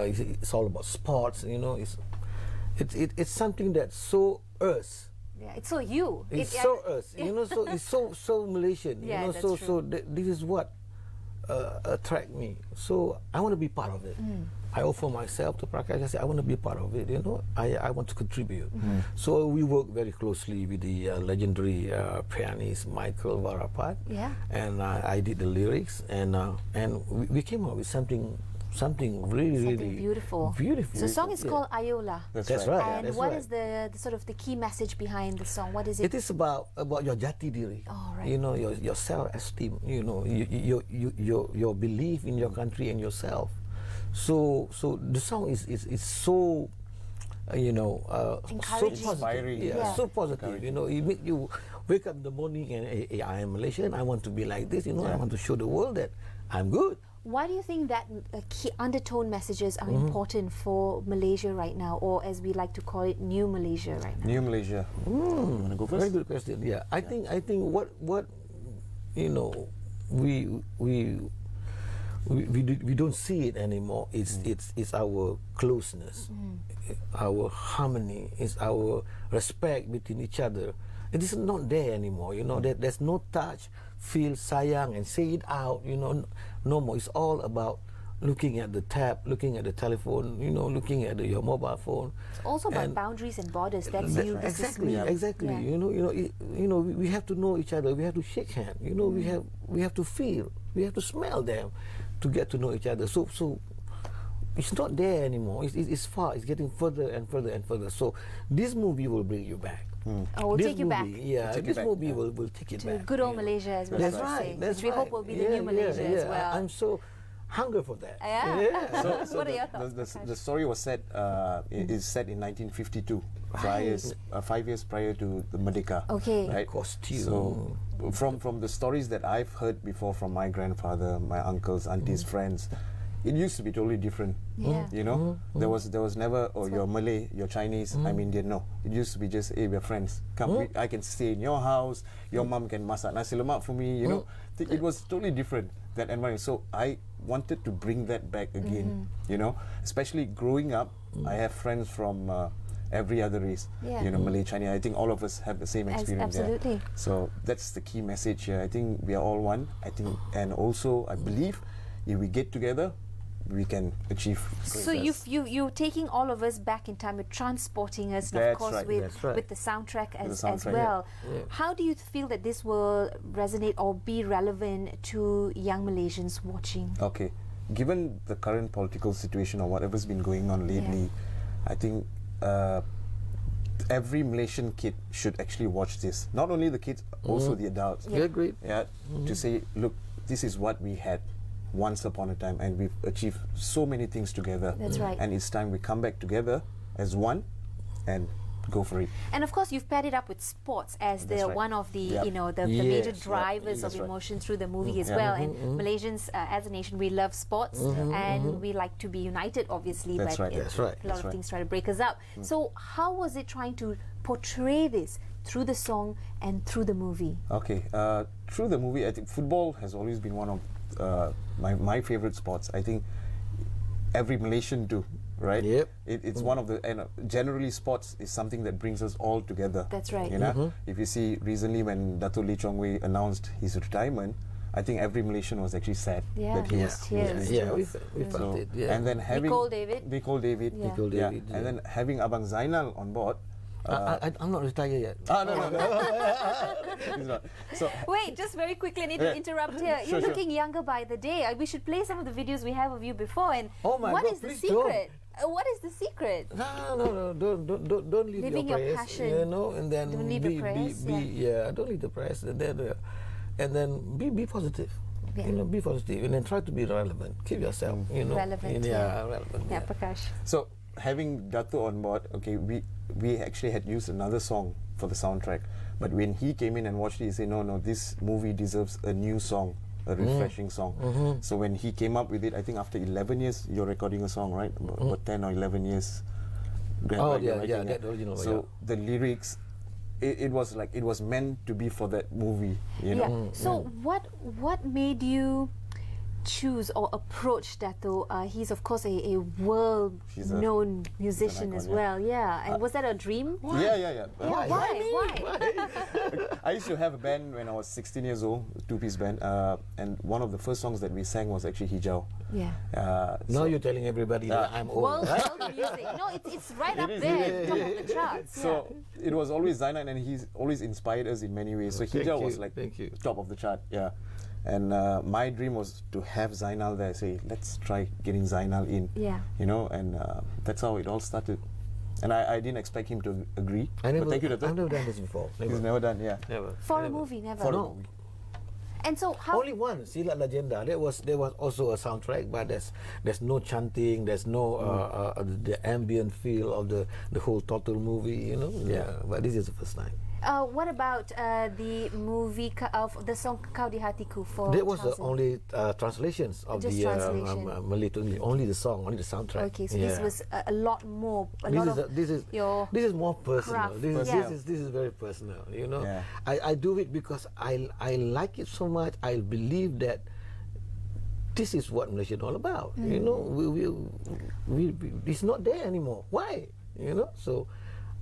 It's all about sports. It's something that's so us. Yeah, it's so you. It's so us. So it's so Malaysian. Yeah, that's so true. this is what attract me. So I want to be part of it. I offer myself to Prakash. I say I want to be part of it. I want to contribute. So we work very closely with the legendary pianist Michael Varapat. Yeah. And I did the lyrics, and we came up with something really beautiful. Beautiful. So the song is called Ayola. That's right. And that's what right. is the sort of the key message behind the song? What is it? It is about your jati diri. Oh, right. Your self-esteem. Your belief in your country and yourself. So the song is so so positive. Inspiring. Yeah, so positive. It make you wake up in the morning and hey, I am Malaysian. I want to be like this. I want to show the world that I'm good. Why do you think that key undertone messages are important for Malaysia right now, or as we like to call it, New Malaysia right now? New Malaysia. You want to go first? Very good question. Yeah, I think what we don't see it anymore. It's our closeness, our harmony, it's our respect between each other. It is not there anymore. There's no touch, feel, sayang, and say it out. No more. It's all about looking at the tab, looking at the telephone. Looking at your mobile phone. It's also about boundaries and borders. That's you. This is me. Exactly. Yeah. We have to know each other. We have to shake hands. We have to feel. We have to smell them to get to know each other. So it's not there anymore. It's far. It's getting further and further and further. So this movie will bring you back. Oh, we'll take you back. Yeah, this movie will take it to back. good old Malaysia, as we like to say. That's which we hope will be the new Malaysia as well. I'm so hungry for that. Yeah. So what are your thoughts? the story was set is set in 1952, 5 years prior to the Merdeka. Okay. Right. Costume. So from the stories that I've heard before from my grandfather, my uncles, aunties, friends, it used to be totally different. Yeah. There was never you're Malay, you're Chinese, I'm Indian. No, it used to be just hey, we're friends. Come, I can stay in your house. Your mom can masak nasi lemak for me. It was totally different, that environment. So I wanted to bring that back again. Especially growing up, I have friends from every other race. Yeah. Malay, Chinese. I think all of us have the same experience. Absolutely. So that's the key message here. I think we are all one. I think, and also I believe if we get together, we can achieve. So you're taking all of us back in time. You're transporting us, and of That's course right. with the soundtrack as soundtrack, well. yeah. How do you feel that this will resonate or be relevant to young Malaysians watching? Okay, given the current political situation or whatever's been going on lately, I think every Malaysian kid should actually watch this. Not only the kids, also the adults. Yeah, great. Yeah, to say, look, this is what we had once upon a time, and we've achieved so many things together. That's right. And it's time we come back together as one and go for it. And of course, you've paired it up with sports as That's the right. one of the Yep. the major Yes, drivers that's of right. emotion through the movie as Yeah. well. And Malaysians, as a nation, we love sports and we like to be united, obviously. That's but right. That's right. A lot That's of right. things try to break us up. So how was it trying to portray this through the song and through the movie? Okay, through the movie, I think football has always been one of my favorite sports. I think every Malaysian do, right? Yep. It's one of the, and generally sports is something that brings us all together. That's right. You know, if you see recently when Dato' Lee Chong Wei announced his retirement, I think every Malaysian was actually sad that he was. Tears. Yeah, we felt it. Yeah. And then having Nicole David. Nicole David, Yeah. Nicole yeah. David, And then having Abang Zainal on board. I'm not retired yet. No. He's not. So Wait, just very quickly, I need to interrupt here. Sure, You're looking younger by the day. We should play some of the videos we have of you before. And Oh my what God, is the please secret? What is the secret? No, don't leave Living your your press, passion. you know, and then Don't leave the press, don't leave the press, and then be positive. Yeah. You know, be positive, and then try to be relevant. Keep yourself, you know, Relevant, relevant. Yeah, Prakash. So having Dato on board, okay, we actually had used another song for the soundtrack, but when he came in and watched it, he said, no, this movie deserves a new song, a refreshing song. So when he came up with it, I think after 11 years, you're recording a song, right? About 10 or 11 years. Oh yeah, that original. So the lyrics, it was like it was meant to be for that movie, you know. So what made you choose or approach Dato'? He's of course a world-known musician icon, as yeah. well. Yeah, and was that a dream? Yeah. Why? I used to have a band when I was 16 years old, two-piece band, and one of the first songs that we sang was actually Hijau. Yeah. Now you're telling everybody that I'm old. World music. No, it's right up there, top of the charts. So it was always Zainal, and he's always inspired us in many ways. So Hijau was like top of the chart, yeah. And my dream was to have Zainal there. Say, let's try getting Zainal in. Yeah. You know, and that's how it all started. And I didn't expect him to agree. I've but thank you, Dato'. never done this before. He's never done, yeah. Never. For a movie, never. For a movie. And so how? Only one, Silat Legenda. There was also a soundtrack, but there's no chanting, there's no the ambient feel of the whole total movie, you know. Yeah, but this is the first time. What about the movie of the song Kau di Hatiku for That was the 2000? only translations of Just the translation. Malay to English. Only the song, only the soundtrack. Okay, so this was a lot more. This is more personal. craft. This is very personal. You know, I do it because I like it so much. I believe that this is what Malaysia is all about. You know, we it's not there anymore. Why? You know, so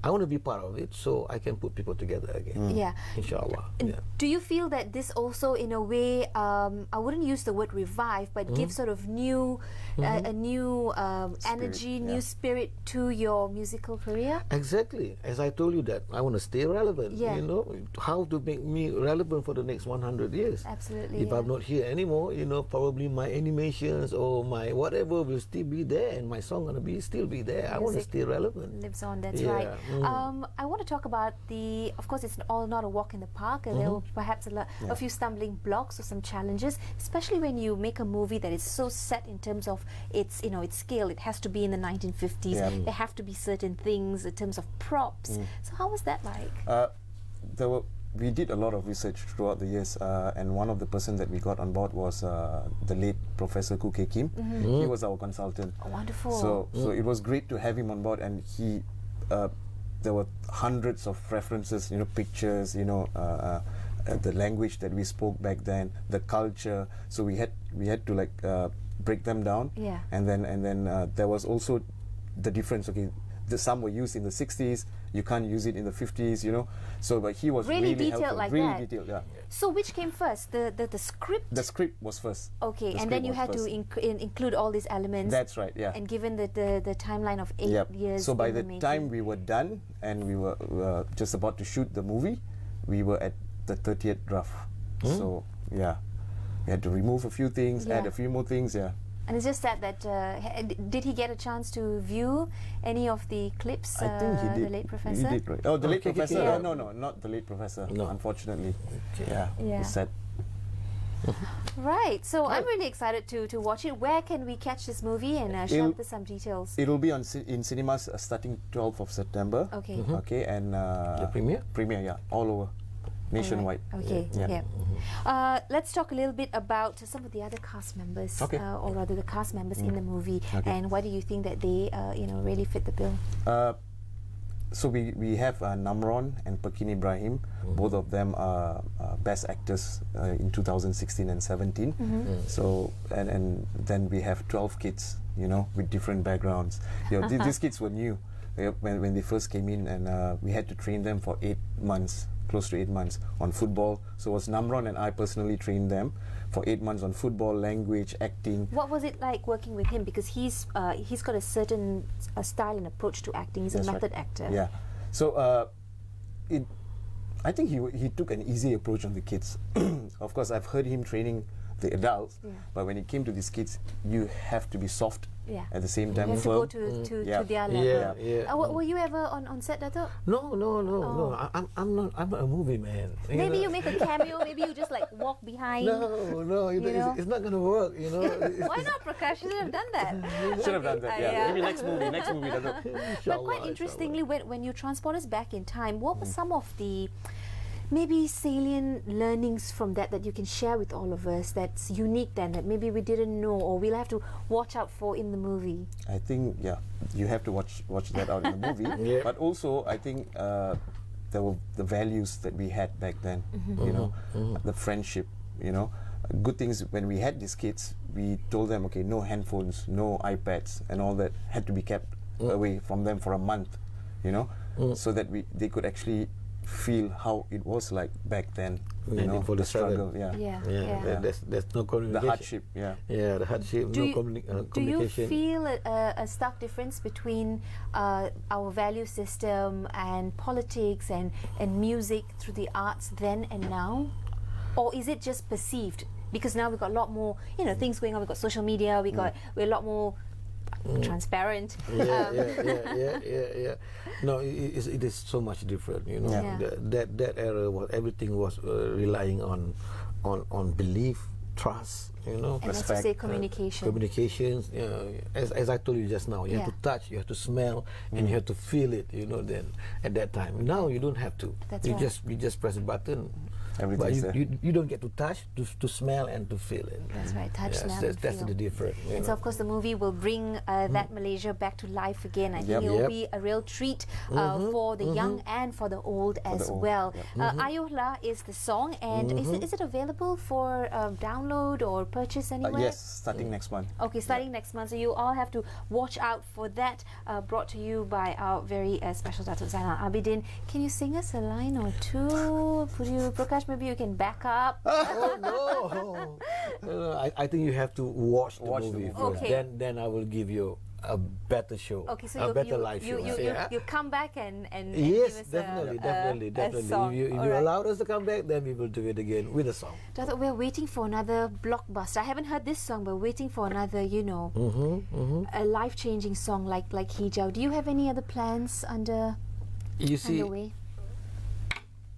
I want to be part of it so I can put people together again. Yeah. Inshallah. Yeah. Do you feel that this also, in a way, I wouldn't use the word revive, but give sort of new, a new energy, new spirit to your musical career? Exactly. As I told you that I want to stay relevant. Yeah. You know, how to make me relevant for the next 100 years. Absolutely. If I'm not here anymore, you know, probably my animations or my whatever will still be there, and my song gonna still be there. I want to stay relevant. Lives on. That's Yeah. right. I want to talk about of course, it's all not a walk in the park. There will perhaps a few stumbling blocks or some challenges, especially when you make a movie that is so set in terms of its scale. It has to be in the 1950s. There have to be certain things in terms of props. So how was that like? We did a lot of research throughout the years, and one of the person that we got on board was the late Professor Khoo Kay Kim. He was our consultant. Oh, wonderful. So it was great to have him on board, and he. There were hundreds of references, you know, pictures, you know, the language that we spoke back then, the culture. So we had to like break them down. Yeah. And then there was also the difference. Okay, some were used in the 60s. You can't use it in the 50s, you know. So, but he was Really really detailed helpful. like really that. detailed, yeah. So which came first, the script? The script was first. Okay, The and then script you was had to first. include all these elements. That's right, yeah. And given the timeline of 8 Yep. years. So by in the making. time we were done and we were just about to shoot the movie, we were at the 30th draft. So yeah, we had to remove a few things, add Yeah. a few more things. Yeah. And it's just sad that did he get a chance to view any of the clips? I think he did. The late professor. He did, right? Oh, the late professor. Yeah. No, not the late professor. No. Unfortunately. Yeah. Yeah. It's sad. Right. So I'm really excited to watch it. Where can we catch this movie and share with us some details? It'll be in cinemas starting 12th of September. Okay. Okay, and The premiere? Premiere, yeah, all over, nationwide. Okay. Yeah. Let's talk a little bit about some of the other cast members, Okay. or rather the cast members in the movie, Okay. and why do you think that they, really fit the bill? So we have Namron and Pekin Ibrahim. Both of them are best actors in 2016 and 17. So and then we have 12 kids, you know, with different backgrounds. You know, these kids were new when they first came in, and we had to train them for 8 months, close to 8 months on football. So it was Namron and I personally trained them for 8 months on football, language, acting. What was it like working with him? Because he's got a certain style and approach to acting. He's That's a method right. actor. Yeah. So I think he took an easy approach on the kids. Of course, I've heard him training the adults, but when it came to these kids, you have to be soft. Yeah. At the same time, You have to go to their level. Were you ever on set, Dato'? No. I'm not a movie man. Maybe you make a cameo. Maybe you just like walk behind. No, it's not gonna work. You know. Why not, Prakash? You should have done that. Should have done that. Yeah. Maybe next movie. Dato'. But quite interestingly, when you transport us back in time, what were some of the maybe salient learnings from that you can share with all of us that's unique then, that maybe we didn't know or we'll have to watch out for in the movie? I think you have to watch that out in the movie. But also, I think there were the values that we had back then. You know, the friendship. You know, good things when we had these kids. We told them, okay, no handphones, no iPads, and all that had to be kept away from them for a month. You know, so that they could actually feel how it was like back then, you know, for the struggle. There's no communication. The hardship, the hardship. Do communication. you feel a stark difference between our value system and politics and music through the arts then and now, or is it just perceived? Because now we've got a lot more, things going on. We've got social media. We're a lot more transparent. No, it is so much different. You know, that era was everything was relying on belief, trust. You know, and respect. As you say, communication. Communications. As I told you just now, you have to touch, you have to smell, and you have to feel it. You know, then at that time. Now you don't have to. That's you right. You just press a button. Everything's but you don't get to touch, to smell and to feel it. That's right, touch, smell, and that's feel. the difference. And so, of course, the movie will bring that Malaysia back to life again. I think it will be a real treat for the young and for the old as well. Ayohlah is the song, and is it available for download or purchase anywhere? Yes, starting next month. Okay, starting next month. So you all have to watch out for that. Brought to you by our very special Datuk Zainal Abidin. Can you sing us a line or two? Prakash, maybe you can back up. Oh no! I think you have to watch the movie first. Okay. Then I will give you a better show. Okay, so a better live show. You come back and yes, give us definitely. A song. If you allow us to come back, then we will do it again with a song. Dato', we're waiting for another blockbuster. I haven't heard this song, but waiting for another, a life-changing song like Hijau. Do you have any other plans underway?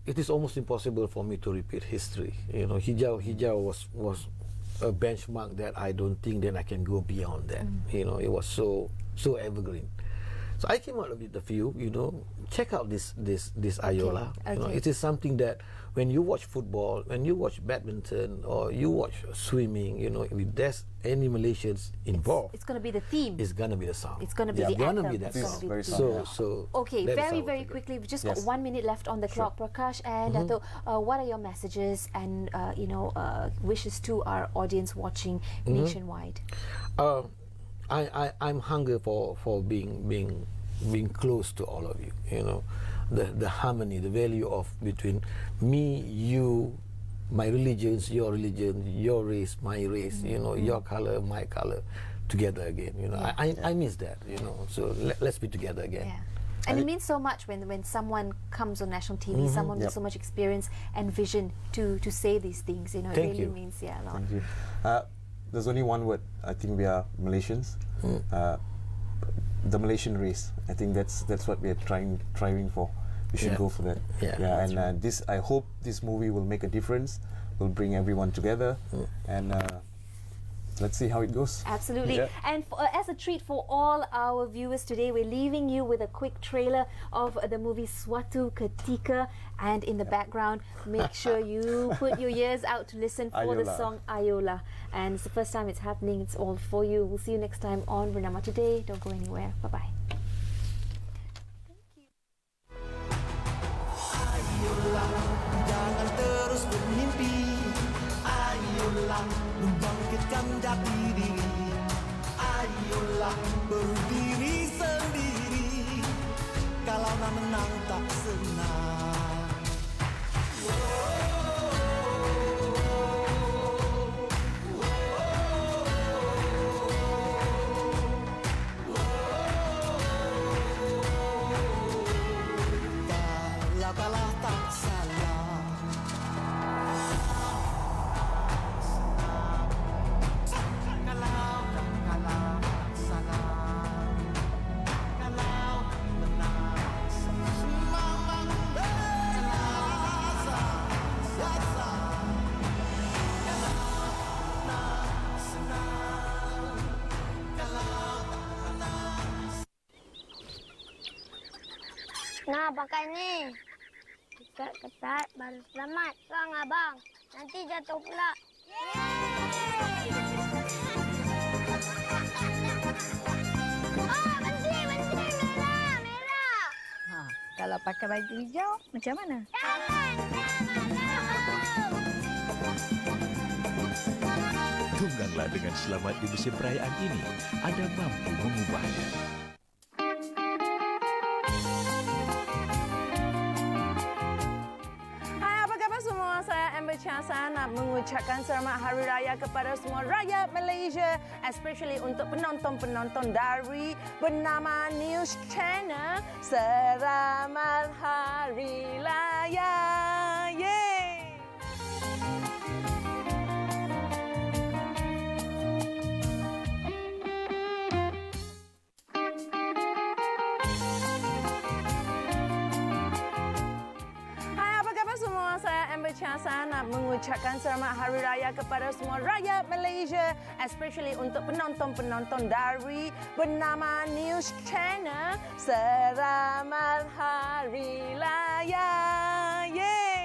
It is almost impossible for me to repeat history. You know, Hijau was a benchmark that I don't think that I can go beyond that. You know, it was so evergreen. So I came out with a few. Check out this Ayohlah. Okay. You know, it is something that when you watch football, when you watch badminton, or you watch swimming, if there's any Malaysians involved, it's going to be the theme. It's going to be the song. It's going to be the anthem. Gonna be that song. So okay, very quickly. We've just got 1 minute left on the clock, Prakash and Dato'. What are your messages and wishes to our audience watching nationwide? I'm hungry for being being close to all of you. You know, the harmony, the value of between me, you, my religions, your race, my race. You know, your color, my color, together again. You know, I miss that. You know, so let's be together again. Yeah. And it means so much when someone comes on national TV, someone with so much experience and vision to say these things. You know, it really means a lot. Thank you. There's only one word. I think we are Malaysians. The Malaysian race. I think that's what we are striving for. We should go for that. And this, I hope this movie will make a difference. Will bring everyone together, and let's see how it goes. Absolutely. And as a treat for all our viewers today, we're leaving you with a quick trailer of the movie Suatu Ketika. And in the background, make sure you put your ears out to listen for the song Ayolah. And it's the first time it's happening. It's all for you. We'll see you next time on Bernama Today. Don't go anywhere. Bye-bye. Jangan terus bermimpi. Ayolah, membangkitkan jati diri. Ayolah, berdiri sendiri. Kalau nak menang tak senang. Kalah tak salah. Kalau salah. Kalau menang semangat berasa. Kalau menang senang. Kalau menang. Nah, pakai ni. Ketat-ketat baru selamat. Bang, abang. Nanti jatuh pula. Oh, menteri, merah, merah. Kalau pakai baju hijau, macam mana? Tungganglah dengan selamat di musim perayaan ini. Anda mampu mengubahnya. Saya nak mengucapkan selamat Hari Raya kepada semua rakyat Malaysia, especially untuk penonton-penonton dari Bernama News Channel. Selamat Hari Raya. Yeay! Saya nak mengucapkan selamat Hari Raya kepada semua rakyat Malaysia, especially untuk penonton-penonton dari Bernama News Channel. Selamat Hari Raya. Yeay!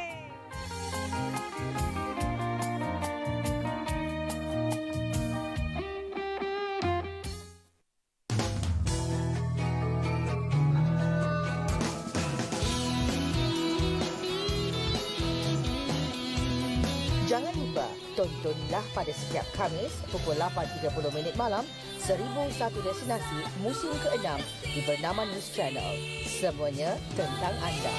Jangan lupa, tontonlah pada setiap Khamis pukul 8.30 malam 1001 Destinasi musim ke-6 di Bernama News Channel. Semuanya tentang anda.